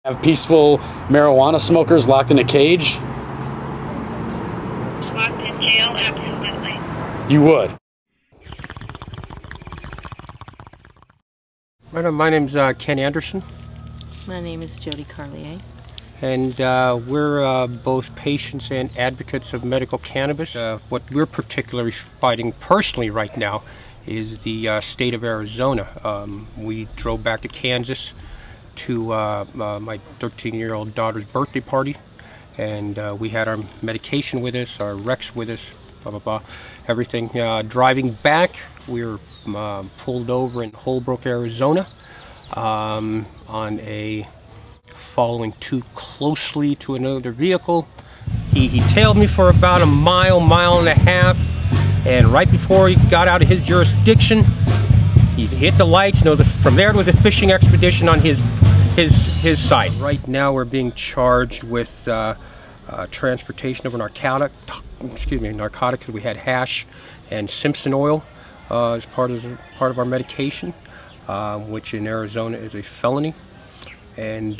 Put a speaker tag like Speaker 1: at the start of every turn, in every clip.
Speaker 1: Have peaceful marijuana smokers locked in a cage?
Speaker 2: Locked in jail? Absolutely.
Speaker 1: You would?
Speaker 3: My name's Ken Anderson.
Speaker 4: My name is Jodie Carlier.
Speaker 3: And we're both patients and advocates of medical cannabis. What we're particularly fighting personally right now is the state of Arizona. We drove back to Kansas to my 13-year-old daughter's birthday party, and we had our medication with us, our Rex with us, blah, blah, blah, everything. Driving back, we were pulled over in Holbrook, Arizona, on a following too closely to another vehicle. He tailed me for about a mile and a half, and right before he got out of his jurisdiction, he hit the lights. From there it was a fishing expedition on his side. Right now we're being charged with transportation of a narcotic. We had hash and Simpson oil as part of our medication, which in Arizona is a felony. And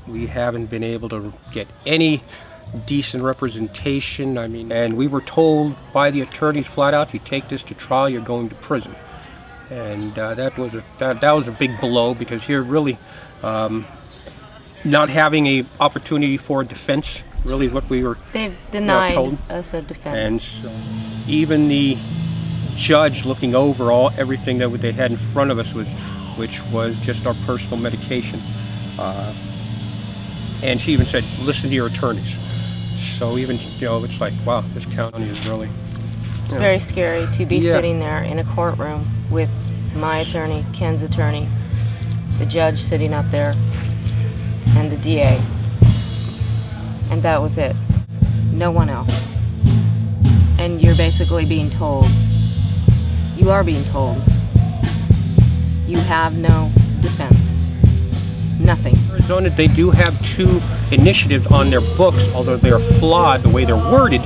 Speaker 3: we haven't been able to get any decent representation. And we were told by the attorneys flat out, you take this to trial, you're going to prison. And that was a big blow, because here really not having a opportunity for a defense really is what we were
Speaker 4: They've denied
Speaker 3: told.
Speaker 4: us a defense.
Speaker 3: And so even the judge looking over everything that they had in front of us which was just our personal medication, and she even said, listen to your attorneys. So even, it's like, wow, this county is really
Speaker 4: very scary to be sitting there in a courtroom with my attorney, Ken's attorney, the judge sitting up there, and the DA. And that was it. No one else. And you're basically being told, you are being told, you have no defense. Nothing.
Speaker 3: Arizona, they do have 2 initiatives on their books, although they are flawed the way they're worded.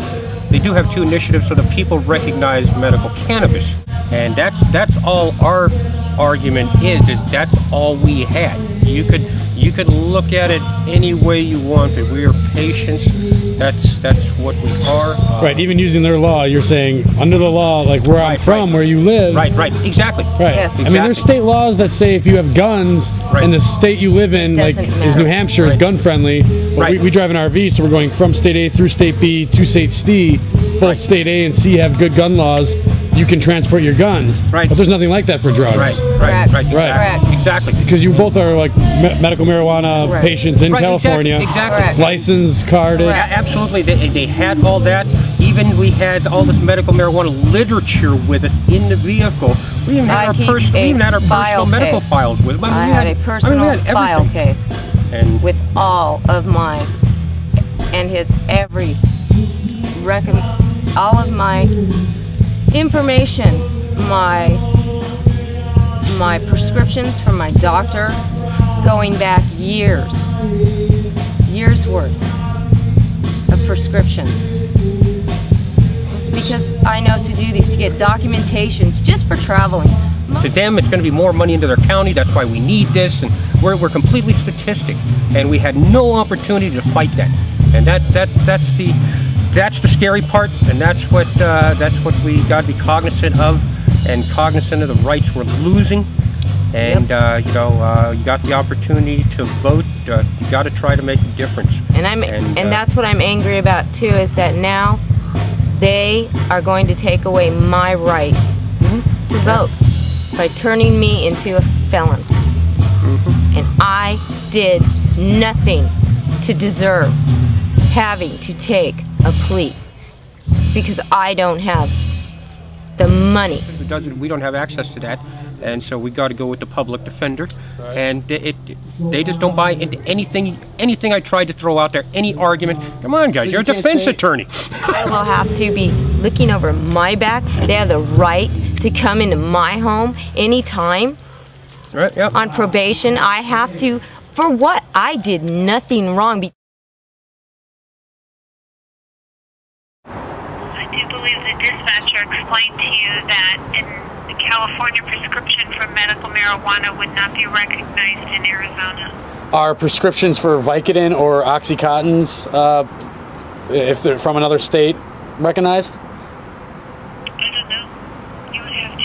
Speaker 3: They do have 2 initiatives so that people recognize medical cannabis. And that's all our argument is that's all we had. You could look at it any way you want, but we are patients. That's what we are.
Speaker 5: Right, even using their law, you're saying under the law, like where I'm from, where you live.
Speaker 3: Right, exactly.
Speaker 5: Right.
Speaker 4: Yes.
Speaker 5: I mean, there's state laws that say if you have guns in the state you live in, like is New Hampshire, is gun friendly. But we drive an RV, so we're going from state A through state B to state C. Both state A and C have good gun laws. You can transport your guns. Right. But there's nothing like that for drugs.
Speaker 3: Right. Exactly.
Speaker 5: Because you both are like medical marijuana patients in California.
Speaker 3: Exactly.
Speaker 5: Licensed, carded.
Speaker 3: Absolutely. They had all that. Even we had all this medical marijuana literature with us in the vehicle. We even had our personal medical files with us.
Speaker 4: I had a personal file case with all of my all of my information, my prescriptions from my doctor, going back years worth of prescriptions. Because I know to do these, to get documentations just for traveling.
Speaker 3: To them, it's going to be more money into their county. That's why we need this, and we're completely statistic, and we had no opportunity to fight that. And that's the scary part, and that's what we got to be cognizant of, and cognizant of the rights we're losing. And you got the opportunity to vote. You got to try to make a difference.
Speaker 4: And that's what I'm angry about too, is that now they are going to take away my right to vote by turning me into a felon. And I did nothing to deserve having to take a plea, because I don't have the money.
Speaker 3: We don't have access to that, and so we got to go with the public defender. And they just don't buy into anything I tried to throw out there, any argument. Come on, guys, you're a defense attorney.
Speaker 4: They will have to be looking over my back. They have the right to come into my home anytime.
Speaker 3: Right, yep.
Speaker 4: On probation. I have to, for what? I did nothing wrong.
Speaker 2: I do believe the dispatcher explained to you that the California prescription for medical marijuana would not be recognized in Arizona.
Speaker 1: Are prescriptions for Vicodin or Oxycontins, if they're from another state, recognized?
Speaker 2: I don't know. You would have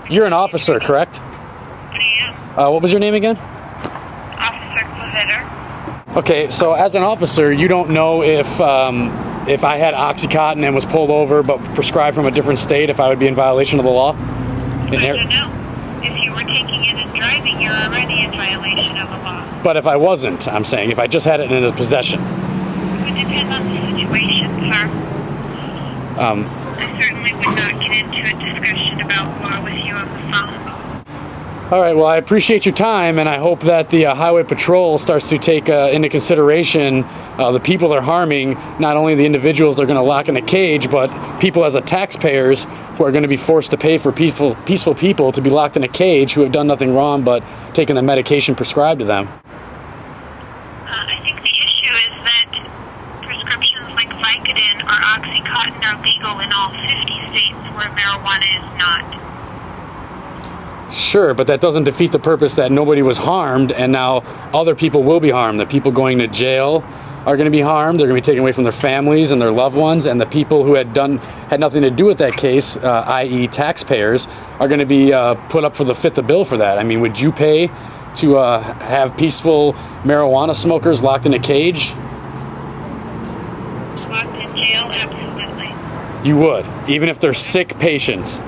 Speaker 2: to...
Speaker 1: You're an officer, correct?
Speaker 2: I am.
Speaker 1: What was your name again?
Speaker 2: Officer Clavetter.
Speaker 1: Okay, so as an officer, you don't know if I had Oxycontin and was pulled over but prescribed from a different state, if I would be in violation of the law?
Speaker 2: I don't know. If you were taking it and driving, you're already in violation of the law.
Speaker 1: But if I wasn't, I'm saying, if I just had it in his possession.
Speaker 2: It would depend on the situation, sir. I certainly would not get into a discussion about law with you on the phone.
Speaker 1: All right, well, I appreciate your time, and I hope that the Highway Patrol starts to take into consideration the people they're harming, not only the individuals they're going to lock in a cage, but people as taxpayers who are going to be forced to pay for peaceful people to be locked in a cage who have done nothing wrong but taken the medication prescribed to them.
Speaker 2: I think the issue is that prescriptions like Vicodin or Oxycontin are legal in all 50 states where marijuana is not.
Speaker 1: Sure, but that doesn't defeat the purpose that nobody was harmed, and now other people will be harmed. The people going to jail are going to be harmed. They're going to be taken away from their families and their loved ones, and the people who had nothing to do with that case, i.e. taxpayers, are going to be put up for the fit the bill for that. I mean, would you pay to have peaceful marijuana smokers locked in a cage?
Speaker 2: Locked in jail? Absolutely.
Speaker 1: You would, even if they're sick patients.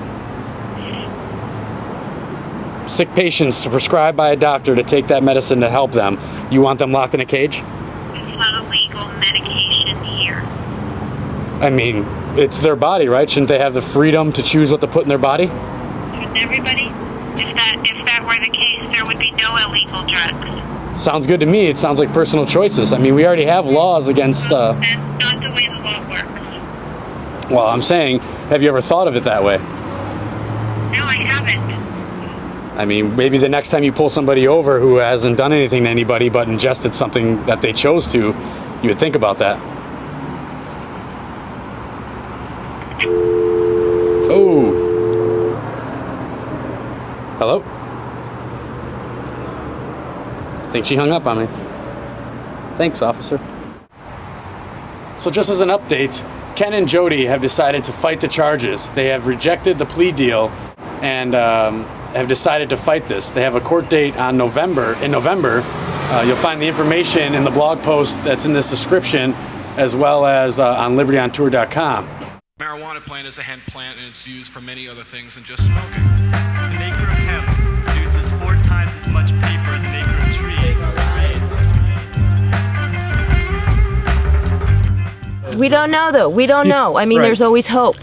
Speaker 1: Sick patients prescribed by a doctor to take that medicine to help them. You want them locked in a cage?
Speaker 2: It's not a legal medication here.
Speaker 1: I mean, it's their body, right? Shouldn't they have the freedom to choose what to put in their body?
Speaker 2: Shouldn't everybody? If that were the case, there would be no illegal drugs.
Speaker 1: Sounds good to me. It sounds like personal choices. I mean, we already have laws against...
Speaker 2: That's not the way the law works.
Speaker 1: Well, I'm saying, have you ever thought of it that way?
Speaker 2: No, I haven't.
Speaker 1: I mean, maybe the next time you pull somebody over who hasn't done anything to anybody but ingested something that they chose to, you would think about that. Oh. Hello? I think she hung up on me. Thanks, officer. So just as an update, Ken and Jodie have decided to fight the charges. They have rejected the plea deal and have decided to fight this. They have a court date on November. You'll find the information in the blog post that's in this description, as well as on libertyontour.com.
Speaker 6: Marijuana plant is a hemp plant, and it's used for many other things than just smoking. An acre of hemp produces 4 times as much paper as an acre of trees.
Speaker 4: We don't know, though. We don't know. I mean, there's always hope.